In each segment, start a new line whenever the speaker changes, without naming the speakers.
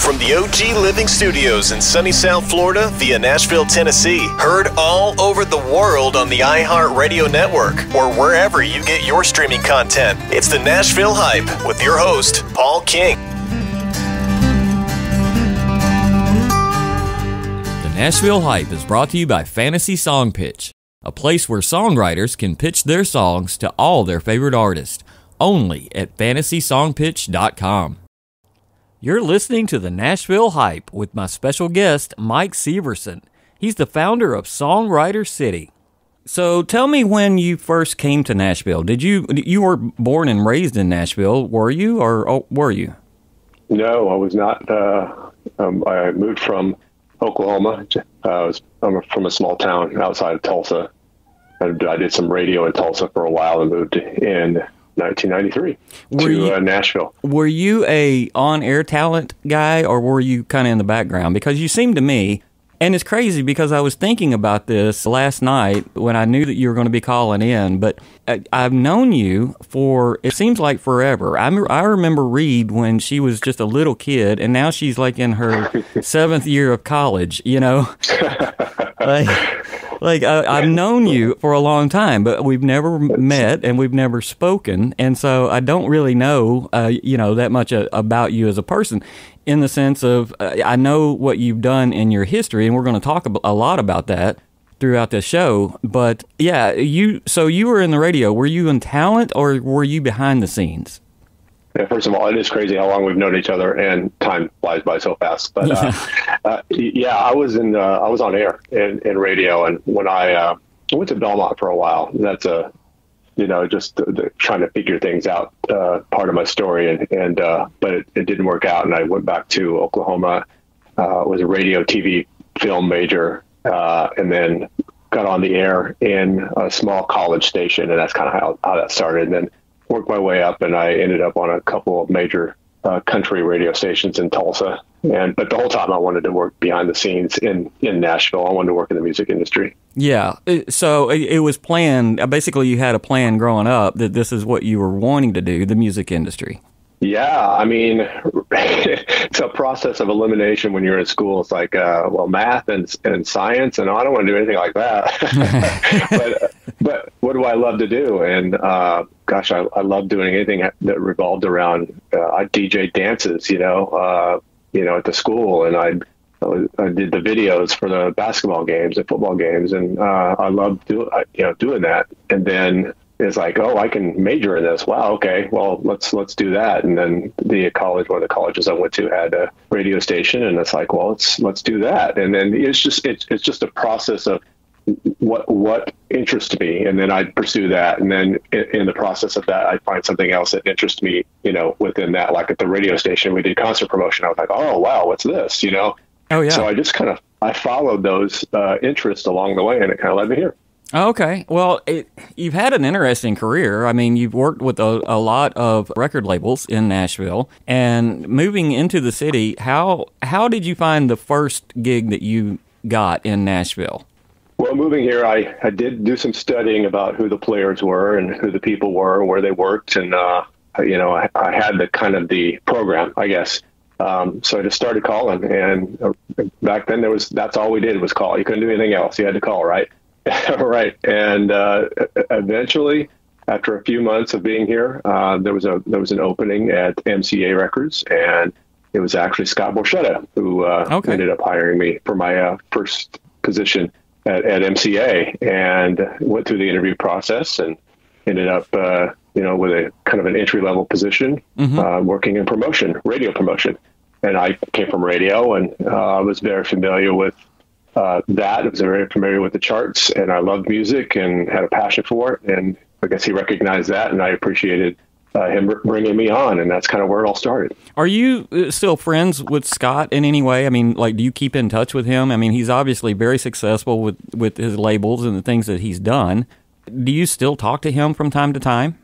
From the OG Living Studios in sunny South Florida via Nashville, Tennessee. Heard all over the world on the iHeartRadio network or wherever you get your streaming content. It's the Nashville Hype with your host, Paul King.
The Nashville Hype is brought to you by Fantasy Song Pitch, a place where songwriters can pitch their songs to all their favorite artists, only at fantasysongpitch.com. You're listening to the Nashville Hype with my special guest, Mike Severson. He's the founder of Songwriter City. So tell me when you first came to Nashville. You were born and raised in Nashville, were you, or were you?
No, I was not. I moved from Oklahoma. I'm from a small town outside of Tulsa. I did some radio in Tulsa for a while and moved in 1993 to Nashville. Were
you a on-air talent guy, or were you kind of in the background? Because you seem to me, and it's crazy because I was thinking about this last night when I knew that you were going to be calling in, but I've known you for, it seems like forever. I remember Reed when she was just a little kid, and now she's like in her 7th year of college, you know? I've known you for a long time, but we've never met and we've never spoken, and so I don't really know, that much about you as a person. In the sense of, I know what you've done in your history, and we're going to talk a lot about that throughout this show. But yeah, you were in the radio. Were you in talent, or were you behind the scenes?
Yeah, first of all, it is crazy how long we've known each other, and time flies by so fast. But I was on air in radio, and when I went to Belmont for a while, that's just trying to figure things out, part of my story, but it didn't work out, and I went back to Oklahoma, was a radio, TV, film major, and then got on the air in a small college station, and that's kind of how that started. And then worked my way up, and I ended up on a couple of major country radio stations in Tulsa. But the whole time I wanted to work behind the scenes in Nashville. I wanted to work in the music industry. Yeah.
So it was planned. Basically, you had a plan growing up that this is what you were wanting to do, the music industry.
Yeah. I mean, it's a process of elimination when you're in school. It's like, math and science, and I don't want to do anything like that. but what do I love to do? And I love doing anything that revolved around. I DJ dances, at the school, and I did the videos for the basketball games and football games, and I loved doing that. And then it's like, oh, I can major in this. Wow, okay, well, let's do that. And then one of the colleges I went to had a radio station, and it's like, well, let's do that. And then it's just a process of what interests me, and then I'd pursue that, and then in the process of that, I'd find something else that interests me, within that. Like at the radio station, we did concert promotion. I was like, oh wow, what's this? Oh yeah. So I just I followed those interests along the way, and it kind of led me here.
Okay. Well, you've had an interesting career. I mean, you've worked with a lot of record labels in Nashville, and moving into the city, how did you find the first gig that you got in Nashville?
Well, moving here, I did do some studying about who the players were and who the people were and where they worked. And, I had the program, I guess. So I just started calling. And back then that's all we did was call. You couldn't do anything else. You had to call, right? Right. And eventually, after a few months of being here, there was an opening at MCA Records, and it was actually Scott Borchetta who ended up hiring me for my first position at MCA, and went through the interview process and ended up, with a kind of an entry-level position, working in promotion, radio promotion. And I came from radio, and I was very familiar with that. I was very familiar with the charts, and I loved music and had a passion for it. And I guess he recognized that, and I appreciated him bringing me on, and that's kind of where it all started.
Are you still friends with Scott in any way? I mean, do you keep in touch with him? I mean, he's obviously very successful with his labels and the things that he's done. Do you still talk to him from time to time?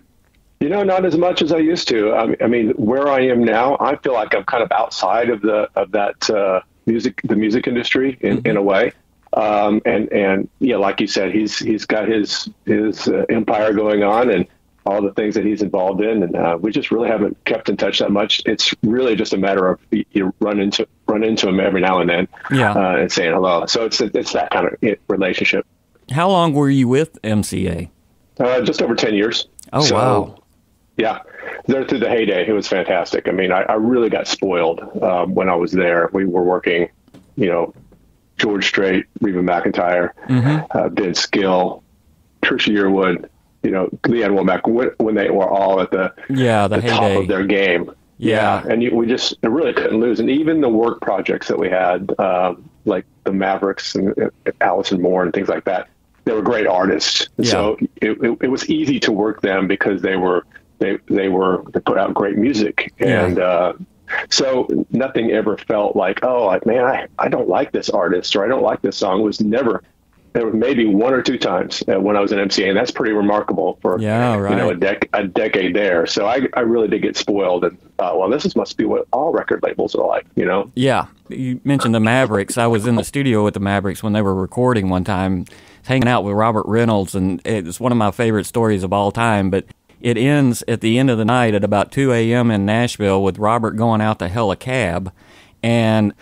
Not as much as I used to. I mean, where I am now, I feel like I'm kind of outside of the music industry in a way. And like you said, he's got his empire going on, and all the things that he's involved in, and we just really haven't kept in touch that much. It's really just a matter of you run into him every now and then, and saying hello. So it's that kind of relationship.
How long were you with MCA?
Just over 10 years.
Oh, wow.
Yeah, there through the heyday, it was fantastic. I mean, I really got spoiled when I was there. We were working, George Strait, Reba McEntire, Ben Skill, Trisha Yearwood, Leanne Womack, when they were all at the top of their game. Yeah. And we just really couldn't lose. And even the work projects that we had, like the Mavericks and Allison Moore and things like that, they were great artists. Yeah. So it was easy to work them because they put out great music. Yeah. And so nothing ever felt like, oh, man, I don't like this artist or I don't like this song. It was never. There was maybe one or two times when I was in MCA, and that's pretty remarkable for a decade there. So I really did get spoiled, and thought, well, this must be what all record labels are like,
Yeah, you mentioned the Mavericks. I was in the studio with the Mavericks when they were recording one time, hanging out with Robert Reynolds, and it's one of my favorite stories of all time. But it ends at the end of the night at about 2 a.m. in Nashville with Robert going out to hail a cab, and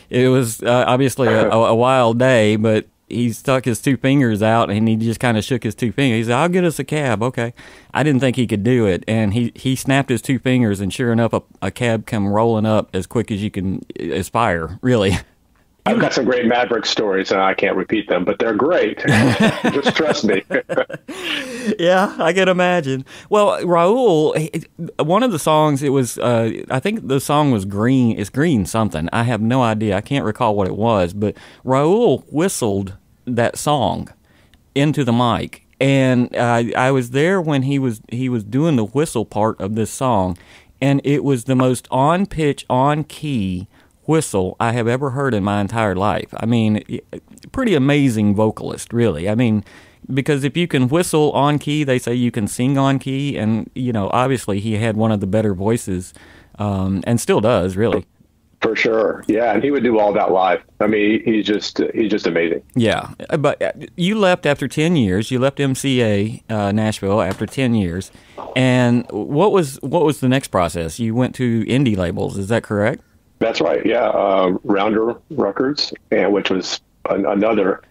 it was obviously a wild day, but he stuck his two fingers out, and he just kind of shook his two fingers. He said, I'll get us a cab, okay. I didn't think he could do it, and he snapped his two fingers, and sure enough, a cab come rolling up as quick as you can aspire, really.
I've got some great Maverick stories, and I can't repeat them, but they're great. Just trust me.
Yeah, I can imagine. Well, Raul, one of the songs, it was, I think the song was Green. It's Green something. I have no idea. I can't recall what it was, but Raul whistled that song into the mic, and I was there when he was doing the whistle part of this song, and it was the most on-pitch, on-key whistle I have ever heard in my entire life. I mean, pretty amazing vocalist, really. I mean, because if you can whistle on key, they say you can sing on key, and obviously he had one of the better voices, and still does, really.
For sure, yeah, and he would do all that live. I mean, he's just amazing.
Yeah, but you left after 10 years. You left MCA Nashville after 10 years, and what was the next process? You went to indie labels, is that correct?
That's right, yeah. Rounder Records, which was another,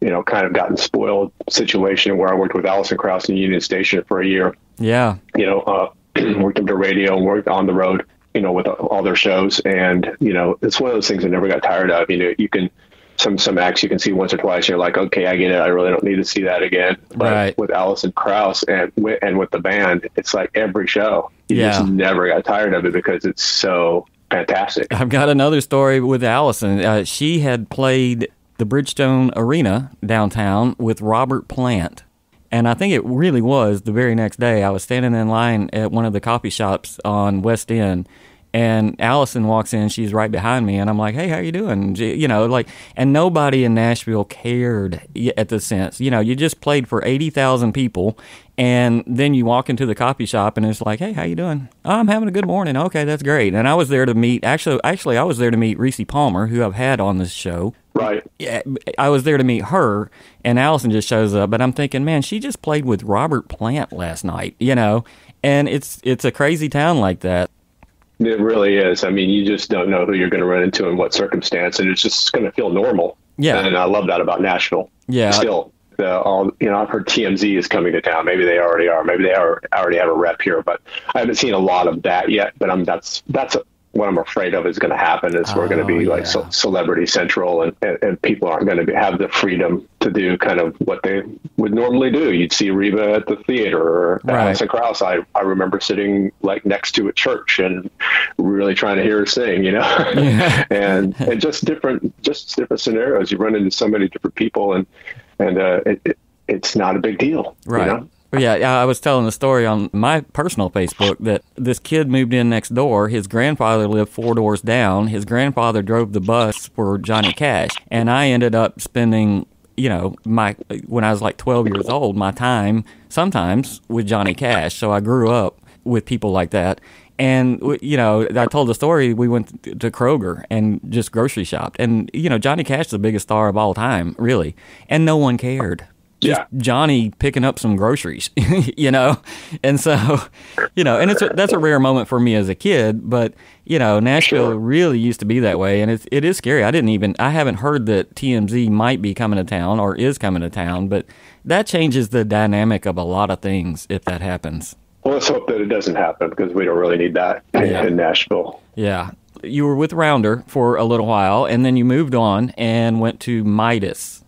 kind of gotten spoiled situation where I worked with Alison Krauss in Union Station for a year. Yeah. Worked up to radio and worked on the road, with all their shows. And, it's one of those things I never got tired of. You can, some acts you can see once or twice. You're like, okay, I get it. I really don't need to see that again. But right. With Alison Krauss and with the band, it's like every show. You just never got tired of it because it's so fantastic.
I've got another story with Allison. She had played the Bridgestone Arena downtown with Robert Plant. And I think it really was the very next day. I was standing in line at one of the coffee shops on West End, and Allison walks in. She's right behind me, and I'm like, hey, how you doing? And nobody in Nashville cared at the sense. You just played for 80,000 people, and then you walk into the coffee shop, and it's like, hey, how you doing? Oh, I'm having a good morning. Okay, that's great. And I was there to meet, actually, I was there to meet Reese Palmer, who I've had on this show.
Right.
Yeah, I was there to meet her, and Allison just shows up, but I'm thinking, man, she just played with Robert Plant last night, and it's a crazy town like that.
It really is. I mean, you just don't know who you're going to run into in what circumstance, and it's just going to feel normal. Yeah. And I love that about Nashville. Yeah. Still, I've heard TMZ is coming to town. Maybe they already are. Maybe they already have a rep here, but I haven't seen a lot of that yet. But that's what I'm afraid of is going to happen. Is we're going to be like celebrity central, and people aren't going to have the freedom to do kind of what they would normally do. You'd see Reba at the theater or Alison Krauss. I remember sitting like next to a church and really trying to hear her sing, yeah. and just different scenarios. You run into so many different people, and it's not a big deal,
right? Yeah, I was telling the story on my personal Facebook that this kid moved in next door. His grandfather lived 4 doors down. His grandfather drove the bus for Johnny Cash. And I ended up spending, when I was like 12 years old, my time sometimes with Johnny Cash. So I grew up with people like that. And, I told the story, we went to Kroger and just grocery shopped. And, Johnny Cash is the biggest star of all time, really. And no one cared. just Johnny picking up some groceries, you know? And so, you know, and that's a rare moment for me as a kid, but, you know, Nashville really used to be that way, and it is scary. I haven't heard that TMZ might be coming to town or is coming to town, but that changes the dynamic of a lot of things if that happens.
Well, let's hope that it doesn't happen, because we don't really need that in Nashville.
Yeah. You were with Rounder for a little while, and then you moved on and went to Midas.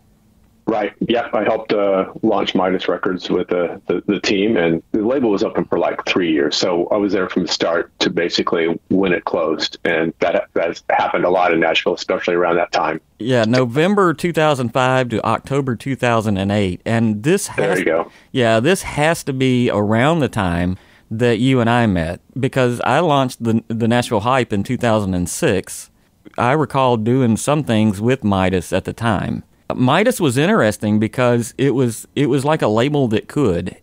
Right. Yeah, I helped launch Midas Records with the team, and the label was open for like 3 years. So I was there from the start to basically when it closed, and that's happened a lot in Nashville, especially around that time.
Yeah, November 2005 to October 2008, and this has to be around the time that you and I met, because I launched the Nashville Hype in 2006. I recall doing some things with Midas at the time. Midas was interesting because it was like a label that could.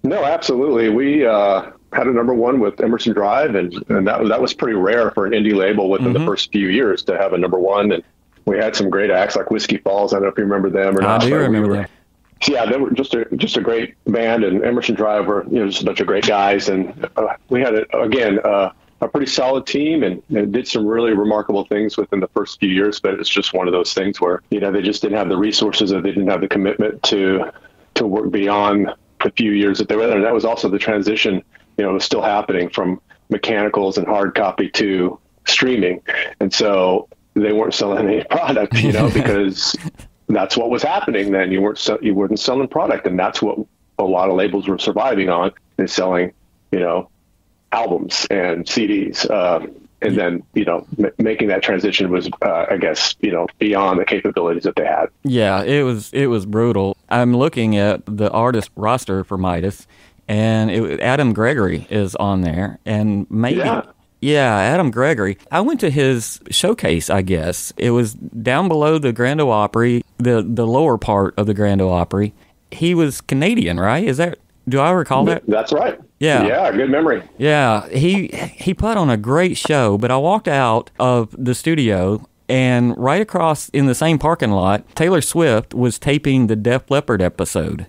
No, absolutely. We had a number one with Emerson Drive, and that was pretty rare for an indie label within the first few years to have a number one. And we had some great acts like Whiskey Falls. I don't know if you remember them or not.
I do remember them.
Yeah, they were just a great band, and Emerson Drive were just a bunch of great guys, and we had a pretty solid team, and did some really remarkable things within the first few years. But it's just one of those things where they just didn't have the resources, or they didn't have the commitment to work beyond the few years that they were there. And that was also the transition, was still happening from mechanicals and hard copy to streaming, and so they weren't selling any product, because that's what was happening then. You weren't selling product, and that's what a lot of labels were surviving on, is selling, albums and CDs. And then, making that transition was, I guess, beyond the capabilities that they had.
Yeah, it was brutal. I'm looking at the artist roster for Midas, and Adam Gregory is on there, and maybe. Yeah, Adam Gregory. I went to his showcase, I guess. It was down below the Grand Ole Opry, the lower part of the Grand Ole Opry. He was Canadian, right? Do I recall that?
That's right.
Yeah.
Yeah, good memory.
Yeah, he put on a great show, but I walked out of the studio, and right across in the same parking lot, Taylor Swift was taping the Def Leppard episode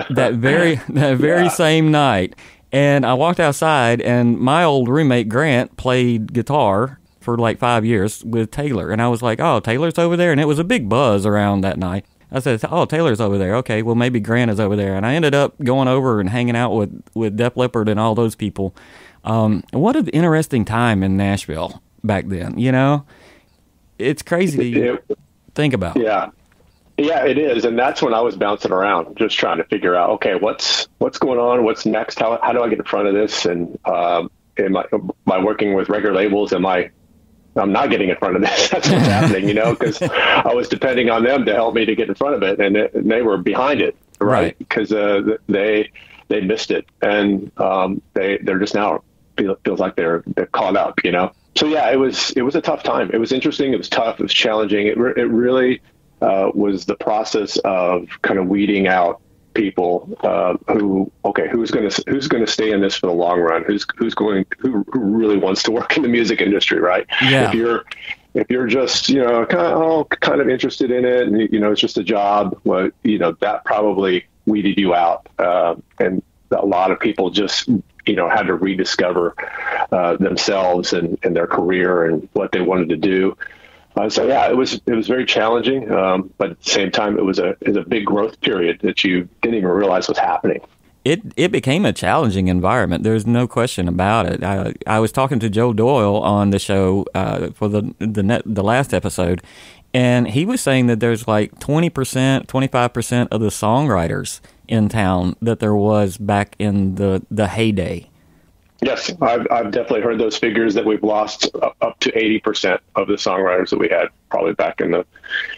that very same night. And I walked outside, and my old roommate, Grant, played guitar for like 5 years with Taylor. And I was like, oh, Taylor's over there? And it was a big buzz around that night. I said, oh, Taylor's over there. Okay, well, maybe Grant is over there. And I ended up going over and hanging out with Def Leppard and all those people. What an interesting time in Nashville back then, It's crazy to think about.
Yeah, it is. And that's when I was bouncing around, just trying to figure out, okay, what's going on? What's next? How do I get in front of this? And am I working with record labels? I'm not getting in front of this. That's what's happening, because I was depending on them to help me to get in front of it. And they were behind it, right? Because they missed it. And they're just now, feels like they're caught up, So yeah, it was a tough time. It was interesting. It was tough. It was challenging. It really was the process of kind of weeding out people who's going to stay in this for the long run, who really wants to work in the music industry, right?
Yeah.
If you're just kind of interested in it, and it's just a job, well, that probably weeded you out, and a lot of people just had to rediscover themselves and their career and what they wanted to do. So yeah, it was very challenging, but at the same time, it was a big growth period that you didn't even realize was happening.
It became a challenging environment. There's no question about it. I was talking to Joe Doyle on the show for the last episode, and he was saying that there's like 20%, 25% of the songwriters in town that there was back in the heyday.
Yes, I've definitely heard those figures, that we've lost up to 80% of the songwriters that we had probably back in the,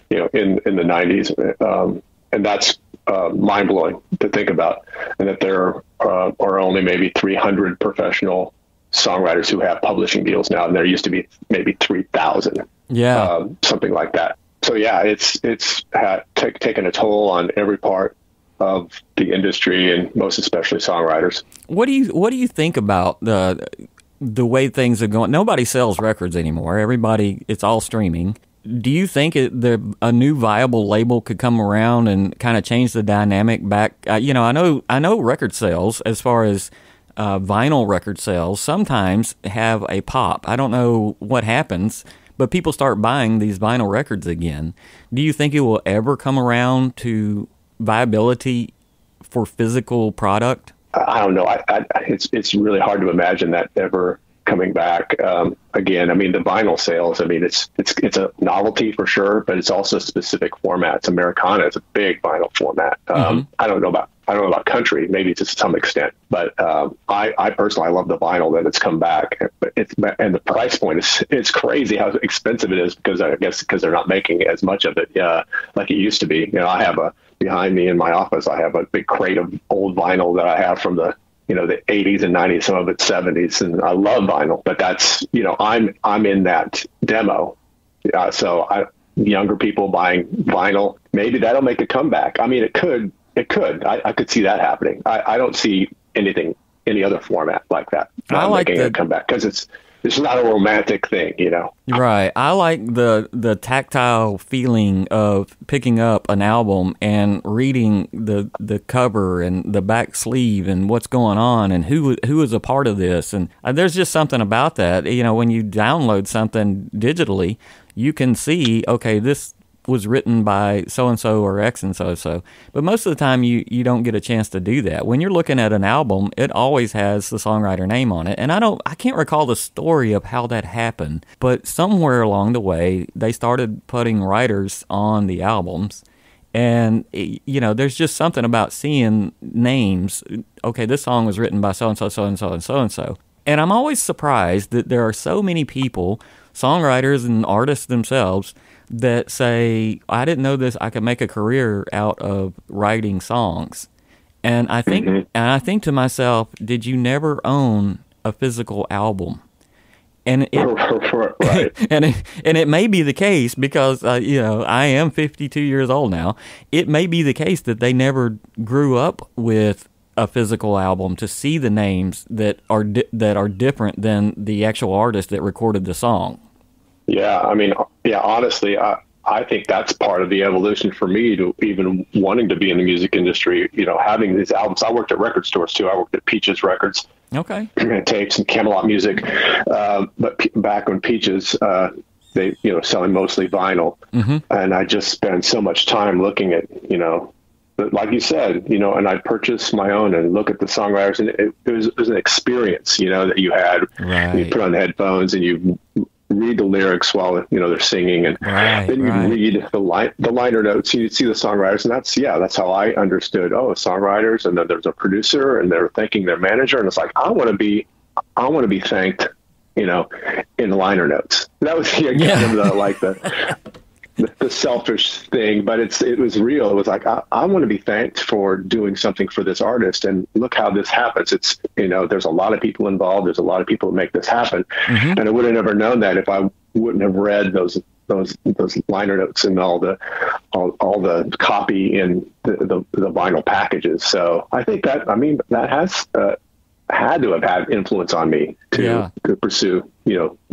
in the 90s. And that's mind blowing to think about. And that there are only maybe 300 professional songwriters who have publishing deals now. And there used to be maybe 3,000.
Yeah.
Something like that. So yeah, it's taken a toll on every part of the industry, and most especially songwriters.
What do you think about the way things are going? Nobody sells records anymore. Everybody, it's all streaming. Do you think a new viable label could come around and kind of change the dynamic back? I know record sales, as far as vinyl record sales, sometimes have a pop. I don't know what happens, but people start buying these vinyl records again. Do you think it will ever come around to viability for physical product?
I don't know. It's really hard to imagine that ever coming back again. I mean, the vinyl sales, I mean, it's a novelty for sure, but it's also specific formats. Americana is a big vinyl format. I don't know about country, maybe to some extent, but I personally, I love the vinyl that it's come back. And the price point it's crazy how expensive it is, because I guess because they're not making as much of it like it used to be. I have behind me in my office, I have a big crate of old vinyl that I have from the 80s and 90s, some of it 70s, and I love vinyl. But that's I'm in that demo, so younger people buying vinyl, maybe that'll make a comeback. I mean, it could. I could see that happening. I don't see any other format like that making a comeback, because it's not a romantic thing,
Right. I like the tactile feeling of picking up an album and reading the cover and the back sleeve and what's going on and who is a part of this. And there's just something about that. When you download something digitally, you can see, okay, this was written by so-and-so or X and so-so. But most of the time, you don't get a chance to do that. When you're looking at an album, it always has the songwriter name on it. And I can't recall the story of how that happened, but somewhere along the way, they started putting writers on the albums. And, there's just something about seeing names. Okay, this song was written by so-and-so, so-and-so, and so-and-so. And I'm always surprised that there are so many people, songwriters and artists themselves, that say, I didn't know this, I could make a career out of writing songs. And I think to myself, did you never own a physical album? And
right.
and it may be the case, because I am 52 years old now. It may be the case that they never grew up with a physical album to see the names that are different than the actual artist that recorded the song.
Yeah, I mean, honestly, I think that's part of the evolution for me to even wanting to be in the music industry, having these albums. I worked at record stores too. I worked at Peaches Records.
Okay.
Tapes and Camelot Music. But back when Peaches, they, selling mostly vinyl. Mm-hmm. And I just spent so much time looking at, like you said, and I purchased my own and look at the songwriters, and it was an experience, that you had.
Right.
You put on the headphones and you read the lyrics while they're singing, and then you read the liner notes. You see the songwriters, and that's how I understood. Songwriters, and then there's a producer, and they're thanking their manager, and it's like I want to be thanked, in the liner notes. That was kind of the selfish thing, but it was real. It was like I want to be thanked for doing something for this artist, and look how this happens. It's there's a lot of people involved. There's a lot of people that make this happen, and I would have never known that if I wouldn't have read those liner notes and all the copy in the vinyl packages. So I think that has had to have had influence on me to pursue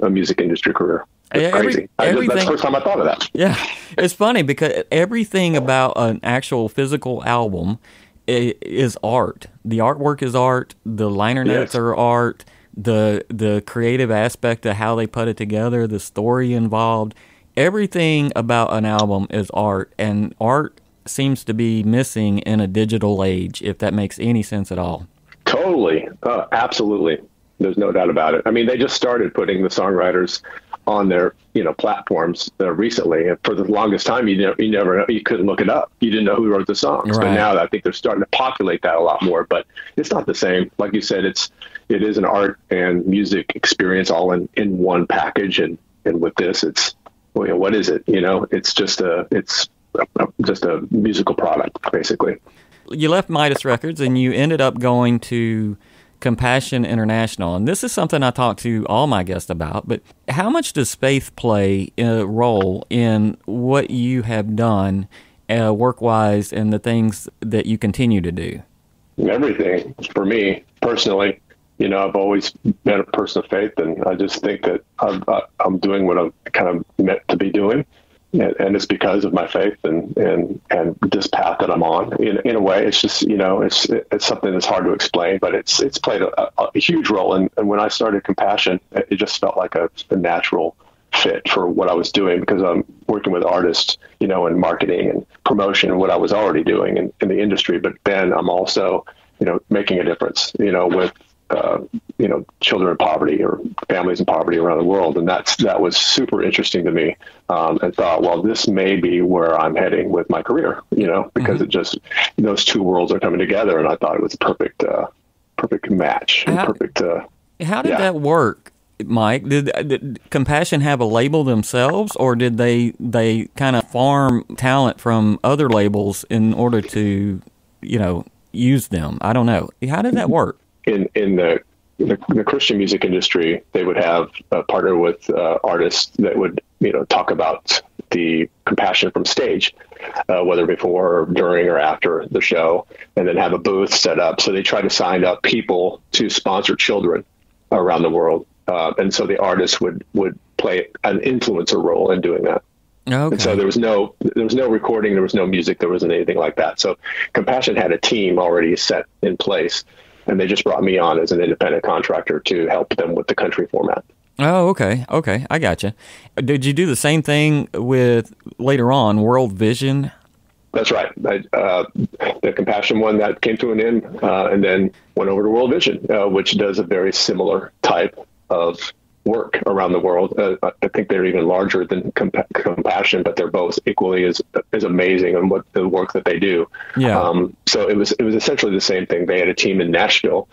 a music industry career. It's crazy. That's the first time I thought of that.
Yeah. It's funny because everything about an actual physical album is art. The artwork is art. The liner notes are art. The creative aspect of how they put it together, the story involved, everything about an album is art. And art seems to be missing in a digital age, if that makes any sense at all.
Totally. Absolutely. There's no doubt about it. I mean, they just started putting the songwriters on their platforms recently, and for the longest time you couldn't look it up. You didn't know who wrote the songs. Right. But now I think they're starting to populate that a lot more, but it's not the same. Like you said, it is an art and music experience all in one package, and with this it's what is it? It's just a musical product, basically.
You left Midas Records and you ended up going to Compassion International. And this is something I talk to all my guests about, but how much does faith play a role in what you have done work-wise and the things that you continue to do?
Everything. For me, personally, I've always been a person of faith, and I just think that I'm doing what I'm kind of meant to be doing. And it's because of my faith and this path that I'm on. In a way, it's just, it's something that's hard to explain, but it's played a huge role. And when I started Compassion, it just felt like a natural fit for what I was doing, because I'm working with artists, in marketing and promotion and what I was already doing in the industry. But then I'm also, making a difference, with children in poverty or families in poverty around the world. And that was super interesting to me. And thought, well, this may be where I'm heading with my career, because it just, those two worlds are coming together. And I thought it was a perfect match. How
did that work, Mike? Did Compassion have a label themselves, or did they kind of farm talent from other labels in order to, use them? I don't know. How did that work?
In the Christian music industry, they would have a partner with artists that would, talk about the Compassion from stage, whether before or during or after the show, and then have a booth set up. So they try to sign up people to sponsor children around the world. And so the artist would play an influencer role in doing that.
Okay.
And so there was no recording, there was no music, there wasn't anything like that. So Compassion had a team already set in place, and they just brought me on as an independent contractor to help them with the country format.
Oh, okay. Okay, I gotcha. Did you do the same thing with, later on, World Vision?
That's right. The Compassion one, that came to an end, and then went over to World Vision, which does a very similar type of work around the world. I think they're even larger than Compassion, but they're both equally as amazing in what the work that they do.
Yeah.
So it was essentially the same thing. They had a team in Nashville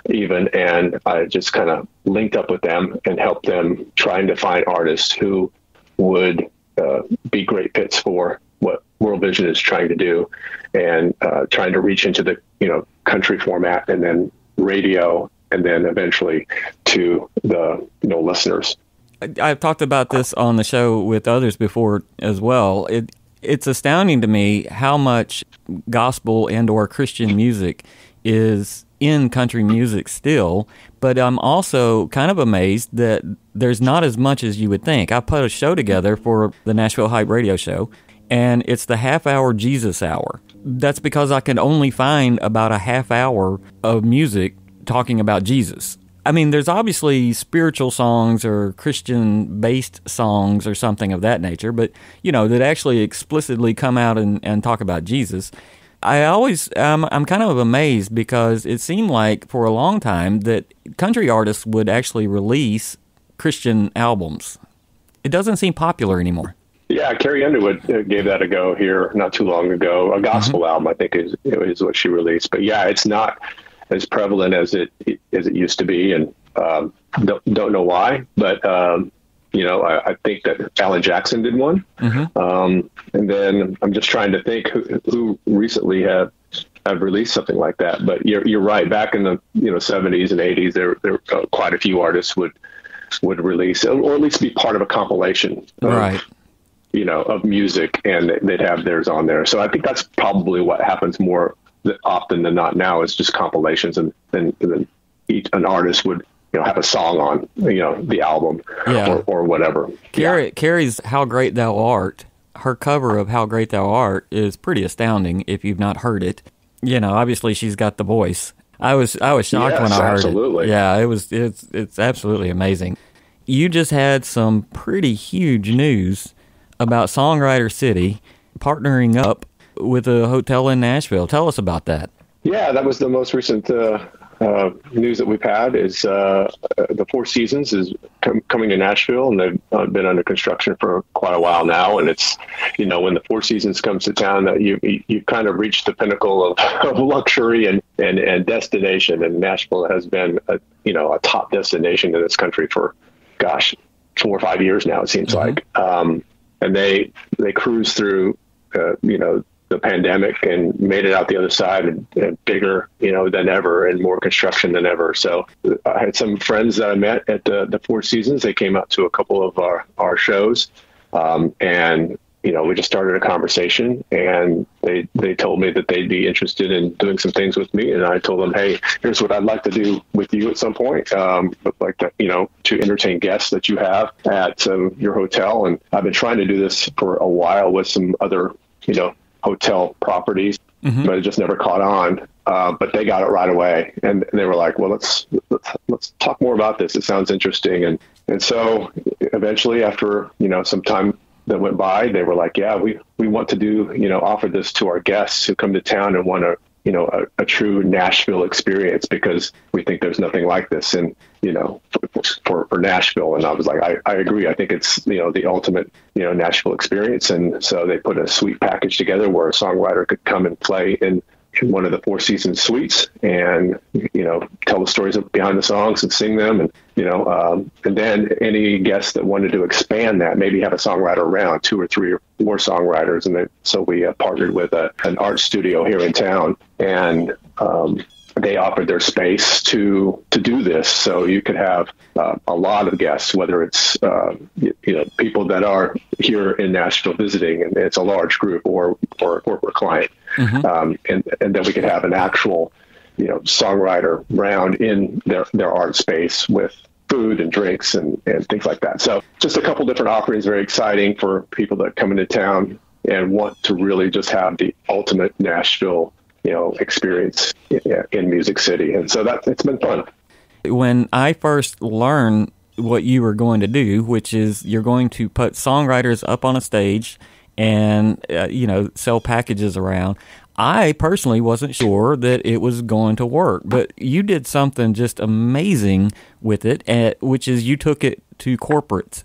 even, and I just kind of linked up with them and helped them trying to find artists who would be great fits for what World Vision is trying to do, and trying to reach into the, country format, and then radio, and then eventually to the listeners.
I've talked about this on the show with others before as well. It's astounding to me how much gospel and or Christian music is in country music still, but I'm also kind of amazed that there's not as much as you would think. I put a show together for the Nashville Hype radio show, and it's the half-hour Jesus Hour. That's because I can only find about a half hour of music talking about Jesus. I mean, there's obviously spiritual songs or Christian-based songs or something of that nature, but, that actually explicitly come out and talk about Jesus. I'm kind of amazed, because it seemed like for a long time that country artists would actually release Christian albums. It doesn't seem popular anymore.
Yeah, Carrie Underwood gave that a go here not too long ago. A gospel album, I think, is what she released. But yeah, it's not as prevalent as it used to be, and don't know why. But I think that Alan Jackson did one, and then I'm just trying to think who recently have released something like that. But you're right. Back in the 70s and 80s, there quite a few artists would release, or at least be part of a compilation.
Right.
Of music, and they'd have theirs on there. So I think that's probably what happens more often than not now, is just compilations, and then an artist would have a song on the album, or whatever.
Carrie's "How Great Thou Art," her cover of "How Great Thou Art" is pretty astounding if you've not heard it. Obviously she's got the voice. I was shocked when I heard
absolutely.
it. Yeah, it's absolutely amazing. You just had some pretty huge news about Songwriter City partnering up with a hotel in Nashville. Tell us about that.
Yeah, that was the most recent news that we've had. Is the Four Seasons is coming to Nashville, and they've been under construction for quite a while now. And it's, when the Four Seasons comes to town, that you kind of reach the pinnacle of luxury and destination. And Nashville has been a top destination in this country for, 4 or 5 years now, it seems like. And they cruised through, the pandemic and made it out the other side, and bigger, than ever, and more construction than ever. So I had some friends that I met at the Four Seasons. They came out to a couple of our shows, and we just started a conversation, and they told me that they'd be interested in doing some things with me. And I told them, hey, here's what I'd like to do with you at some point. I'd like to, to entertain guests that you have at your hotel. And I've been trying to do this for a while with some other, hotel properties, but it just never caught on. But they got it right away, and they were like, well, let's talk more about this. It sounds interesting. And so eventually, after, some time that went by, they were like, yeah, we want to do, offer this to our guests who come to town and want a true Nashville experience, because we think there's nothing like this in, for Nashville. And I was like, I agree. I think it's, the ultimate, Nashville experience. And so they put a suite package together where a songwriter could come and play in one of the Four Seasons suites and, tell the stories behind the songs and sing them. And, and then any guests that wanted to expand that, maybe have a songwriter around, 2 or 3 or 4 songwriters. And so we partnered with an art studio here in town, and they offered their space to do this. So you could have a lot of guests, whether it's, people that are here in Nashville visiting, and it's a large group, or a corporate client. And then we could have an actual, songwriter round in their art space with food and drinks and things like that. So just a couple different offerings, very exciting for people that come into town and want to really just have the ultimate Nashville, experience in Music City. And so it's been fun.
When I first learned what you were going to do, which is you're going to put songwriters up on a stage and, sell packages around, I personally wasn't sure that it was going to work, but you did something just amazing with it, which is you took it to corporates.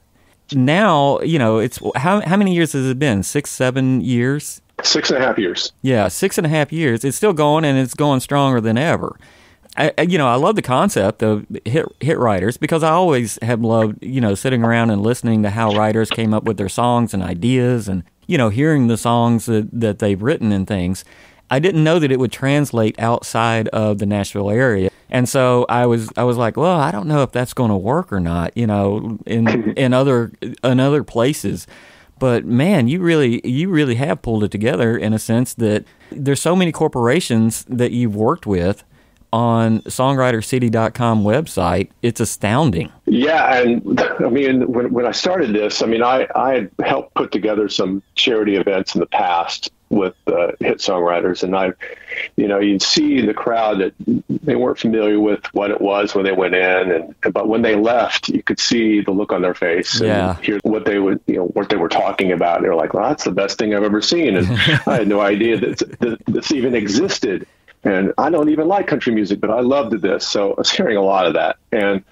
Now, it's how many years has it been? 6, 7 years?
6.5 years. Yeah,
6.5 years. It's still going, and it's going stronger than ever. I love the concept of hit writers, because I always have loved, sitting around and listening to how writers came up with their songs and ideas, and, hearing the songs that they've written and things. I didn't know that it would translate outside of the Nashville area. And so I was like, well, I don't know if that's going to work or not, in other places. But man, you really have pulled it together in a sense that there's so many corporations that you've worked with on songwritercity.com website. It's astounding.
Yeah. And I mean, when I started this, I had helped put together some charity events in the past with hit songwriters. And you'd see the crowd that they weren't familiar with what it was when they went in. But when they left, you could see the look on their face and hear what they would, what they were talking about. And they were like, well, that's the best thing I've ever seen. And I had no idea that this even existed. And I don't even like country music, but I loved this. So I was hearing a lot of that. And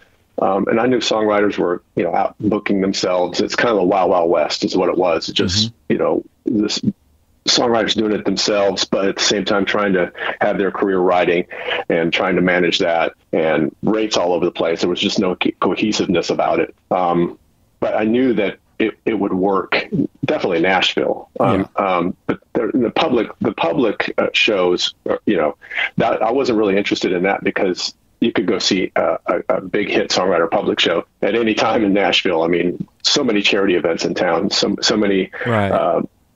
I knew songwriters were, out booking themselves. It's kind of the Wild Wild West is what it was. It just, this songwriters doing it themselves, but at the same time trying to have their career writing and trying to manage that, and rates all over the place. There was just no cohesiveness about it. But I knew that it would work definitely in Nashville. But the public shows, that I wasn't really interested in that, because you could go see a big hit songwriter public show at any time in Nashville. I mean, so many charity events in town, so many,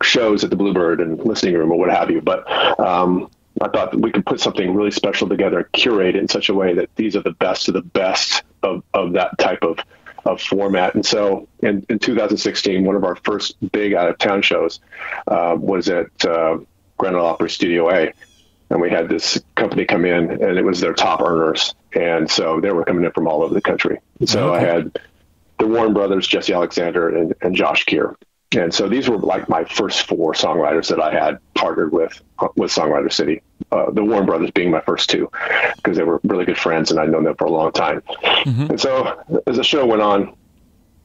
shows at the Bluebird and Listening Room or what have you. But I thought that we could put something really special together, curate it in such a way that these are the best of the best of that type of format. And so in 2016, one of our first big out of town shows was at Grand Ole Opry Studio A. And we had this company come in, and it was their top earners. And so they were coming in from all over the country. And so I had the Warren brothers, Jesse Alexander and Josh Keir. And so these were like my first 4 songwriters that I had partnered with Songwriter City. The Warren brothers being my first 2, because they were really good friends and I'd known them for a long time. And so as the show went on,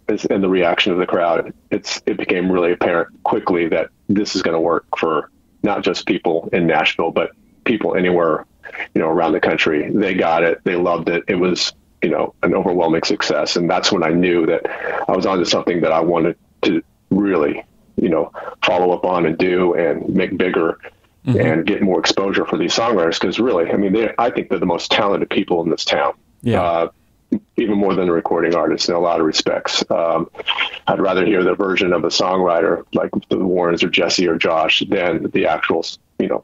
and the reaction of the crowd, it became really apparent quickly that this is going to work for not just people in Nashville, but people anywhere, around the country. They got it. They loved it. It was, an overwhelming success. And that's when I knew that I was onto something that I wanted to really, follow up on and do and make bigger and get more exposure for these songwriters. Because really, I think they're the most talented people in this town. even more than a recording artist in a lot of respects. I'd rather hear the version of a songwriter like the Warrens or Jesse or Josh than the actual,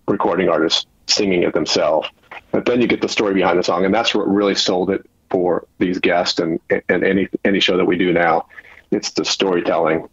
recording artist singing it themselves. But then you get the story behind the song, and that's what really sold it for these guests and any show that we do now. It's the storytelling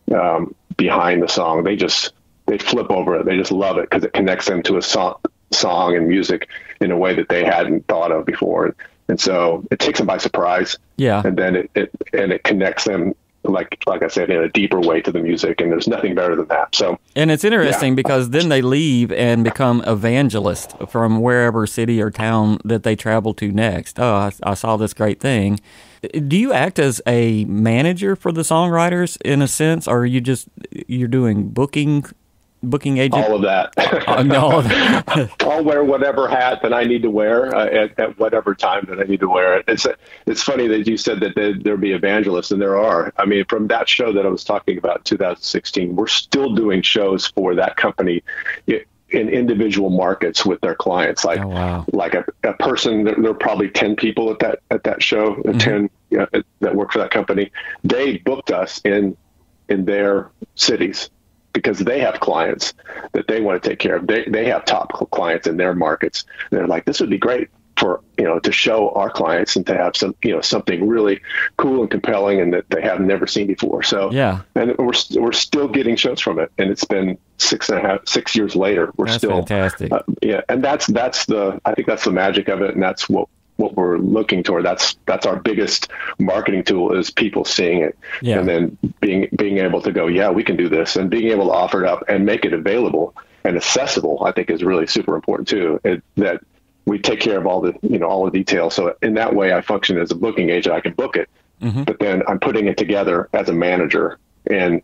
behind the song. They flip over it. They just love it because it connects them to a song and music in a way that they hadn't thought of before. And so it takes them by surprise. Yeah. And then it connects them, like I said, in a deeper way to the music, and there's nothing better than that. So, and
it's interesting because then they leave and become evangelists from wherever city or town that they travel to next. Oh, I saw this great thing. Do you act as a manager for the songwriters in a sense, or are you're doing booking agent?
All of that. I'll wear whatever hat that I need to wear at whatever time that I need to wear it. It's funny that you said that there'd be evangelists, and there are. I mean, from that show that I was talking about, 2016, we're still doing shows for that company in individual markets with their clients. Like, like a person, there are probably 10 people at that show, 10 that work for that company. They booked us in their cities, because they have clients that they want to take care of. They have top clients in their markets. And they're like, this would be great for, to show our clients and to have some, something really cool and compelling and that they have never seen before. So, and we're still getting shows from it. And it's been 6 years later. That's still fantastic. And I think that's the magic of it. And that's what we're looking toward. That's our biggest marketing tool, is people seeing it, and then being able to go, we can do this, and being able to offer it up and make it available and accessible, I think is really super important too. That we take care of all the details. So in that way, I function as a booking agent. I can book it, but then I'm putting it together as a manager and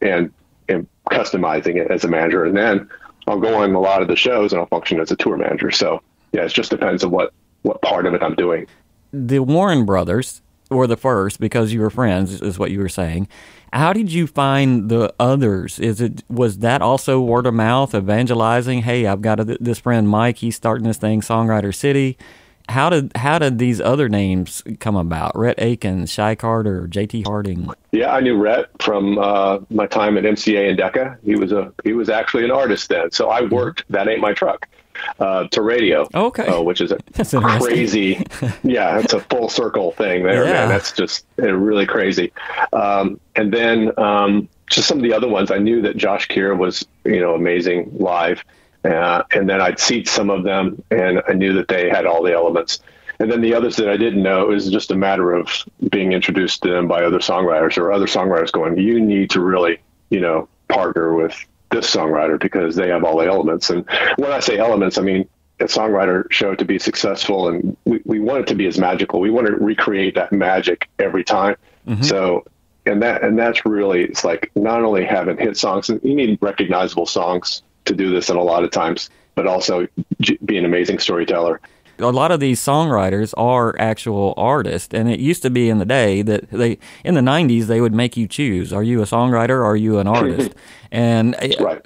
customizing it as a manager, and then I'll go on a lot of the shows and I'll function as a tour manager. So it just depends on what part of it I'm doing.
The Warren brothers were the first because you were friends, is what you were saying. How did you find the others? Was that also word of mouth, evangelizing? Hey, I've got this friend Mike. He's starting this thing, Songwriter City. How did these other names come about? Rhett Akins, Shy Carter, J.T. Harding.
Yeah, I knew Rhett from my time at MCA and Decca. He was actually an artist then, so I worked That Ain't My Truck to radio. Okay, which is a crazy. It's a full circle thing there, man. That's just really crazy. And then just some of the other ones, I knew that Josh Keir was amazing live. And then I'd see some of them, and I knew that they had all the elements. And then the others that I didn't know, it was just a matter of being introduced to them by other songwriters, or other songwriters going, you need to really, partner with this songwriter because they have all the elements. And when I say elements, I mean a songwriter show to be successful, and we want it to be as magical. We want to recreate that magic every time. So, and that's really, it's like not only having hit songs, and you need recognizable songs to do this, and a lot of times, but also be an amazing storyteller.
A lot of these songwriters are actual artists, and it used to be in the day that in the 90s, they would make you choose. Are you a songwriter or are you an artist? And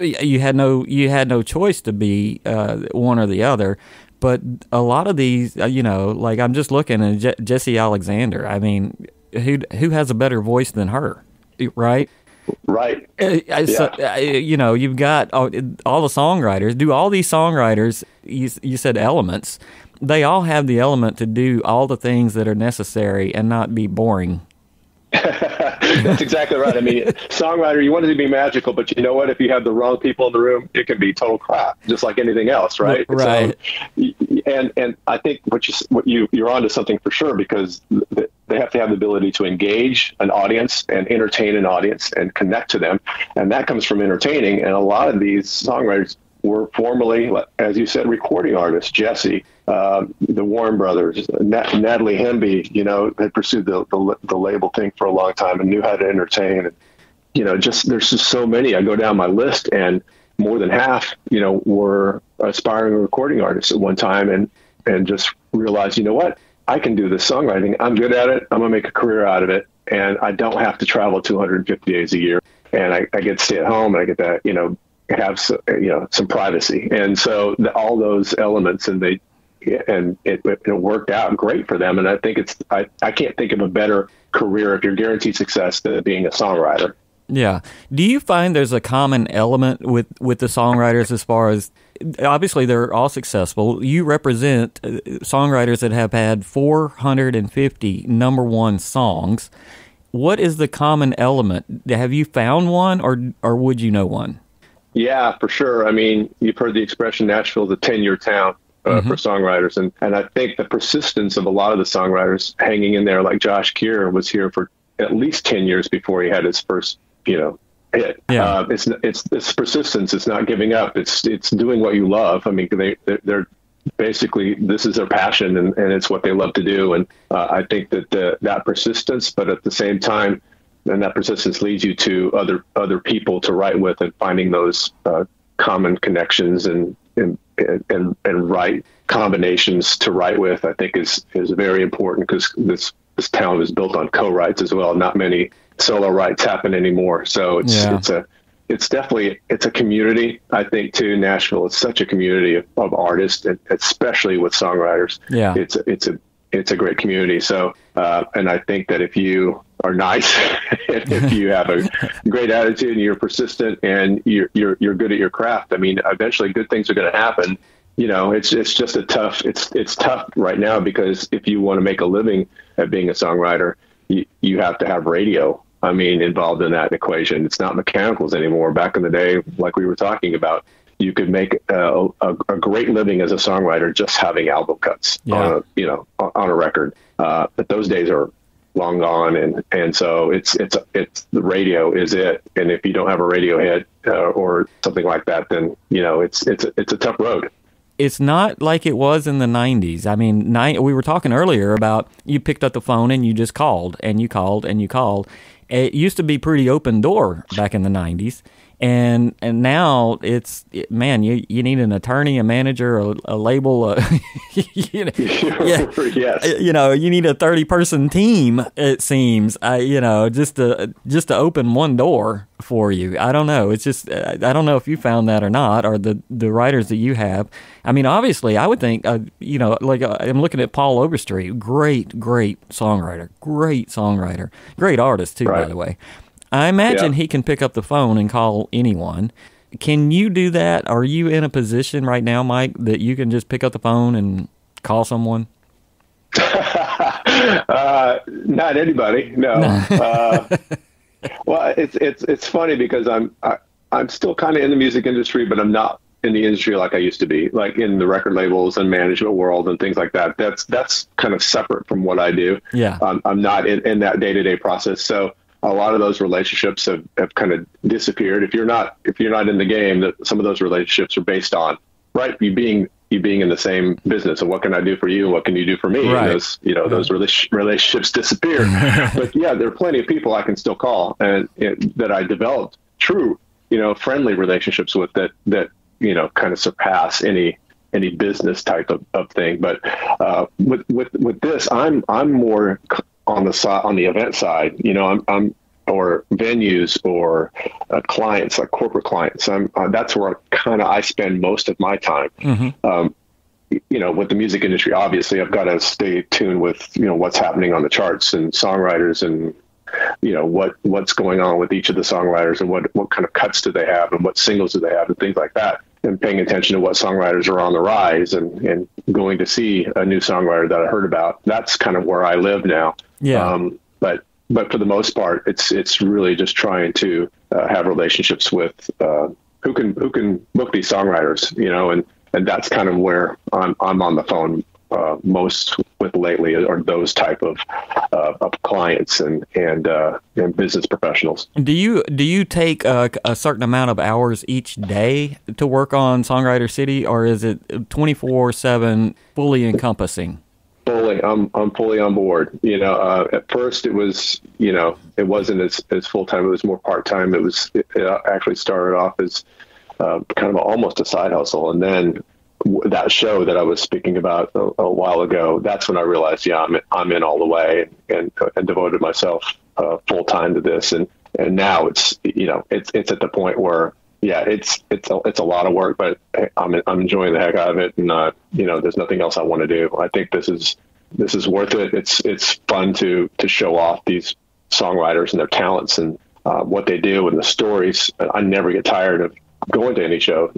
you had no choice to be one or the other. But a lot of these, like I'm just looking at Jessie Alexander. I mean, who has a better voice than her, right?
Right.
So, you've got all the songwriters. Do all these songwriters, you said elements, they all have the element to do all the things that are necessary and not be boring.
That's exactly right. I mean, songwriter, you want it to be magical, but you know what? If you have the wrong people in the room, it can be total crap, just like anything else, right?
Right.
So, and I think you're onto something for sure, because they have to have the ability to engage an audience and entertain an audience and connect to them, and that comes from entertaining. And a lot of these songwriters were formerly, as you said, recording artists. Jesse, the Warren brothers, Natalie Hemby, had pursued the label thing for a long time and knew how to entertain. And, there's just so many. I go down my list, and more than half, were aspiring recording artists at one time, and just realized, what? I can do this songwriting. I'm good at it. I'm going to make a career out of it. And I don't have to travel 250 days a year. And I get to stay at home, and I get to, have some privacy. And so all those elements, and they, and it worked out great for them. And I think I can't think of a better career if you're guaranteed success than being a songwriter.
Yeah. Do you find there's a common element with the songwriters as far as, obviously they're all successful. You represent songwriters that have had 450 number one songs. What is the common element? Have you found one, or would you know one?
Yeah, for sure. I mean, you've heard the expression Nashville is a 10-year town for songwriters. And I think the persistence of a lot of the songwriters hanging in there, like Josh Keir was here for at least 10 years before he had his first, hit. Yeah. It's persistence. It's not giving up. It's doing what you love. I mean, they're basically, this is their passion, and it's what they love to do. And I think that persistence, but at the same time, and that persistence leads you to other people to write with, and finding those common connections and right combinations to write with, I think is very important, because this town is built on co-writes as well. Not many solo writes happen anymore. So it's definitely a community. I think too, Nashville is such a community of artists, and especially with songwriters. Yeah, it's a great community. So and I think that if you are nice, if you have a great attitude and you're persistent and you're good at your craft, I mean, eventually good things are going to happen. It's just it's tough right now, because if you want to make a living at being a songwriter, you have to have radio, involved in that equation. It's not mechanicals anymore. Back in the day, like we were talking about, you could make a great living as a songwriter just having album cuts on a record. But those days are long gone, and so it's the radio is it. And if you don't have a radio hit or something like that, then it's a tough road.
It's not like it was in the 90s. I mean, we were talking earlier about you picked up the phone and you just called and you called and you called. It used to be pretty open door back in the 90s. And now you need an attorney, a manager, a label, you need a 30-person team, it seems, just to open one door for you. I don't know. It's just, I don't know if you found that or not, or the writers that you have. I mean, obviously I would think, I'm looking at Paul Overstreet, great songwriter, great artist too, right, by the way. I imagine he can pick up the phone and call anyone. Can you do that? Are you in a position right now, Mike, that you can just pick up the phone and call someone?
Not anybody, no. Well, it's funny because I'm still kind of in the music industry, but I'm not in the industry like I used to be, like in the record labels and management world and things like that. That's kind of separate from what I do. Yeah, I'm not in that day-to-day process. So a lot of those relationships have kind of disappeared. If you're not in the game, that some of those relationships are based on, right, you being in the same business, and what can I do for you and what can you do for me? Right. And those relationships disappear. But yeah, there are plenty of people I can still call and that I developed true, friendly relationships with that kind of surpass any business type of thing. But with this, I'm more on the event side, I'm or venues or clients, like corporate clients. That's where I spend most of my time. Mm-hmm. With the music industry, obviously I've got to stay tuned with, what's happening on the charts and songwriters and, what's going on with each of the songwriters and what kind of cuts do they have and what singles do they have and things like that. And paying attention to what songwriters are on the rise and going to see a new songwriter that I heard about. That's kind of where I live now. Yeah. But for the most part, it's really just trying to have relationships with who can book these songwriters, and that's kind of where I'm on the phone most with lately, are those type of clients and business professionals. Do
you take a certain amount of hours each day to work on Songwriter City, or is it 24/7 fully encompassing?
Fully, I'm fully on board. At first it was, it wasn't as full time. It was more part time. It actually started off as kind of almost a side hustle, and then that show that I was speaking about a while ago, that's when I realized, I'm in all the way and devoted myself full time to this. And now it's at the point where, yeah, it's a lot of work, but I'm enjoying the heck out of it. And, there's nothing else I want to do. I think this is worth it. It's fun to show off these songwriters and their talents and what they do and the stories. I never get tired of going to any show.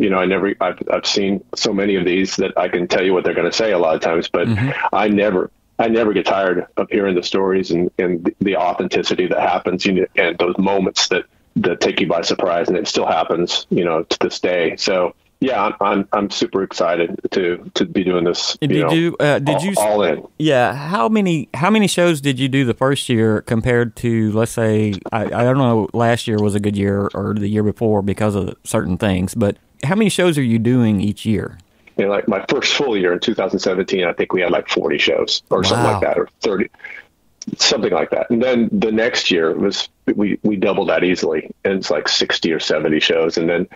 I've seen so many of these that I can tell you what they're going to say a lot of times, but I never get tired of hearing the stories and the authenticity that happens, and those moments that take you by surprise, and it still happens, to this day. So yeah, I'm super excited to be doing this. Did you all in?
Yeah. How many shows did you do the first year compared to, let's say, I don't know, last year was a good year or the year before because of certain things, but how many shows are you doing each year?
Like my first full year in 2017, I think we had like 40 shows or something like that, or 30. Something like that. And then the next year we doubled that easily, and it's like 60 or 70 shows. And then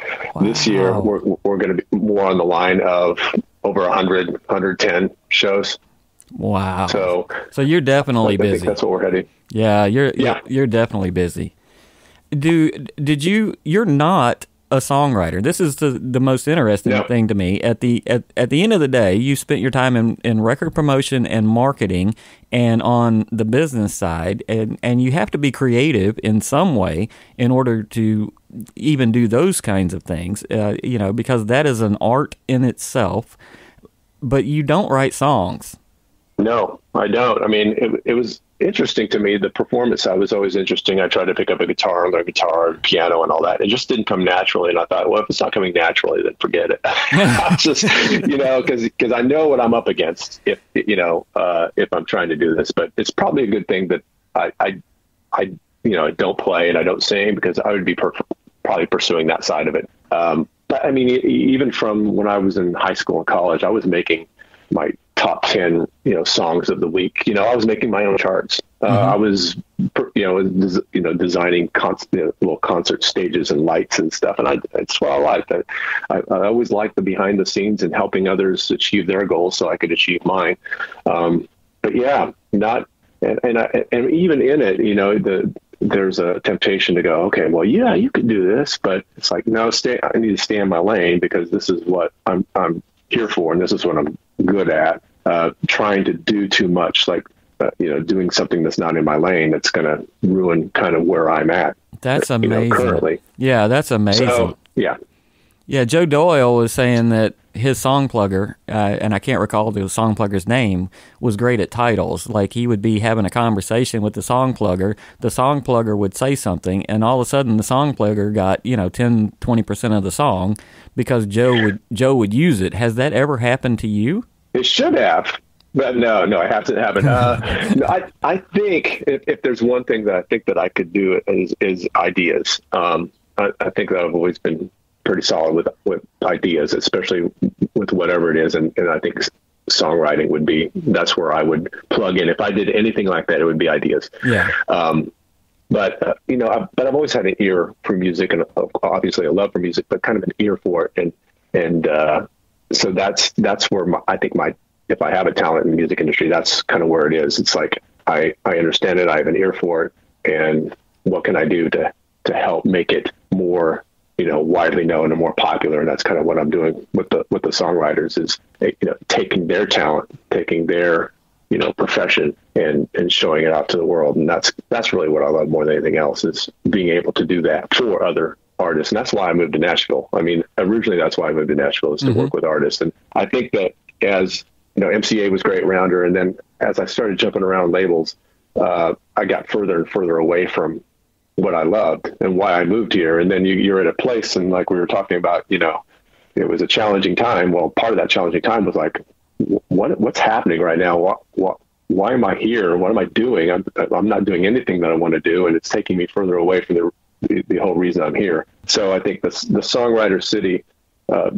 this year we're going to be more on the line of over 100, 110 shows.
Wow.
So
you're definitely busy.
I think that's what we're heading.
Yeah, you're definitely busy. You're not a songwriter. This is the most interesting thing to me. At the end of the day, you spent your time in record promotion and marketing and on the business side, and you have to be creative in some way in order to even do those kinds of things, because that is an art in itself, but you don't write songs.
No, I don't. I mean, it was interesting to me. The performance side was always interesting. I tried to pick up a guitar and learn guitar and piano and all that. It just didn't come naturally. And I thought, well, if it's not coming naturally, then forget it. Just, because I know what I'm up against if I'm trying to do this. But it's probably a good thing that I don't play and I don't sing, because I would be probably pursuing that side of it. But I mean, even from when I was in high school and college, I was making my top 10, songs of the week. I was making my own charts. I was, designing little concert stages and lights and stuff. And that's what I liked. I always liked the behind the scenes and helping others achieve their goals so I could achieve mine. But yeah, and even in it, there's a temptation to go, okay, well, yeah, you could do this, but it's like, no, I need to stay in my lane, because this is what I'm here for, and this is what I'm good at. Trying to do too much, like doing something that's not in my lane, that's going to ruin kind of where I'm at.
That's amazing.
Currently.
Yeah, that's amazing.
So, yeah.
Yeah, Joe Doyle was saying that his song plugger, and I can't recall the song plugger's name, was great at titles. Like, he would be having a conversation with the song plugger would say something, and all of a sudden the song plugger got 10-20% of the song because Joe would use it. Has that ever happened to you?
It should have, but no, it hasn't happened. I think if there's one thing that I think that I could do is ideas. I think that I've always been pretty solid with ideas, especially with whatever it is. And I think songwriting that's where I would plug in. If I did anything like that, it would be ideas. Yeah. But I've always had an ear for music, and obviously a love for music, but kind of an ear for it. And so that's where I think if I have a talent in the music industry, that's kind of where it is. It's like, I understand it. I have an ear for it. And what can I do to help make it more, widely known and more popular? And that's kind of what I'm doing with the songwriters, is, taking their talent, taking their, profession and showing it out to the world. And that's really what I love more than anything else, is being able to do that for other artists. And that's why I moved to Nashville. I mean, originally that's why I moved to Nashville, is to work with artists. And I think that as, MCA was great rounder. And then as I started jumping around labels, I got further and further away from what I loved and why I moved here. And then you're at a place, and like we were talking about, it was a challenging time. Well, part of that challenging time was like, what's happening right now? Why am I here? What am I doing? I'm not doing anything that I want to do. And it's taking me further away from the whole reason I'm here. So I think the Songwriter City,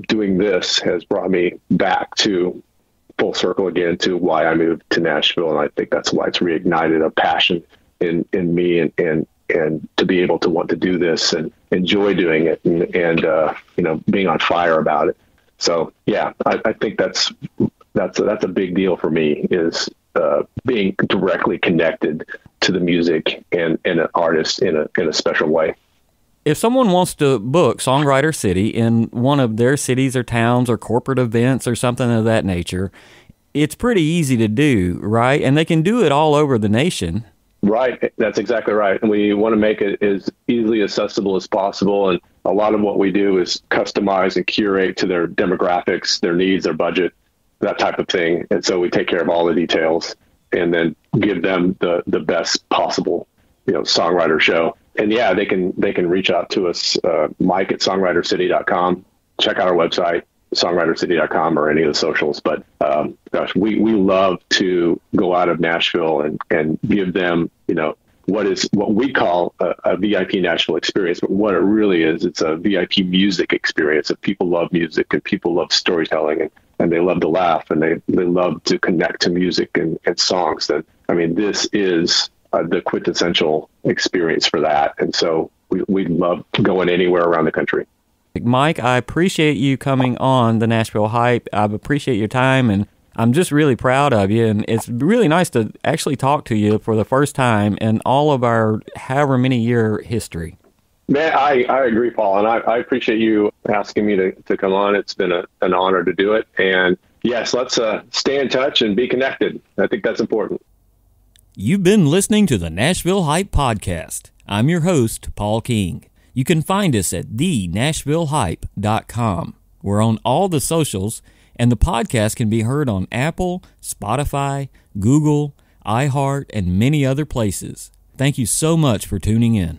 doing this has brought me back to full circle again to why I moved to Nashville. And I think that's why it's reignited a passion in me and to be able to want to do this and enjoy doing it and being on fire about it. So yeah, I think that's a big deal for me, is being directly connected to the music and an artist in a special way.
if someone wants to book Songwriter City in one of their cities or towns or corporate events or something of that nature, it's pretty easy to do, right? And they can do it all over the nation.
Right. That's exactly right. And we want to make it as easily accessible as possible. And a lot of what we do is customize and curate to their demographics, their needs, their budget, that type of thing. And so we take care of all the details and then give them the best possible, songwriter show. And yeah, they can reach out to us, Mike at songwritercity.com. Check out our website, songwritercity.com, or any of the socials. But gosh, we love to go out of Nashville and give them, what we call a VIP Nashville experience. But what it really is, it's a VIP music experience. If people love music and people love storytelling and they love to laugh and they love to connect to music and songs, then, this is the quintessential experience for that. And so we love going anywhere around the country.
Mike, I appreciate you coming on the Nashville Hype. I appreciate your time, and I'm just really proud of you. And it's really nice to actually talk to you for the first time in all of our however many year history.
Man, I agree, Paul, and I appreciate you asking me to come on. It's been an honor to do it. And yes, let's stay in touch and be connected. I think that's important.
You've been listening to the Nashville Hype Podcast. I'm your host, Paul King. You can find us at thenashvillehype.com. We're on all the socials, and the podcast can be heard on Apple, Spotify, Google, iHeart, and many other places. Thank you so much for tuning in.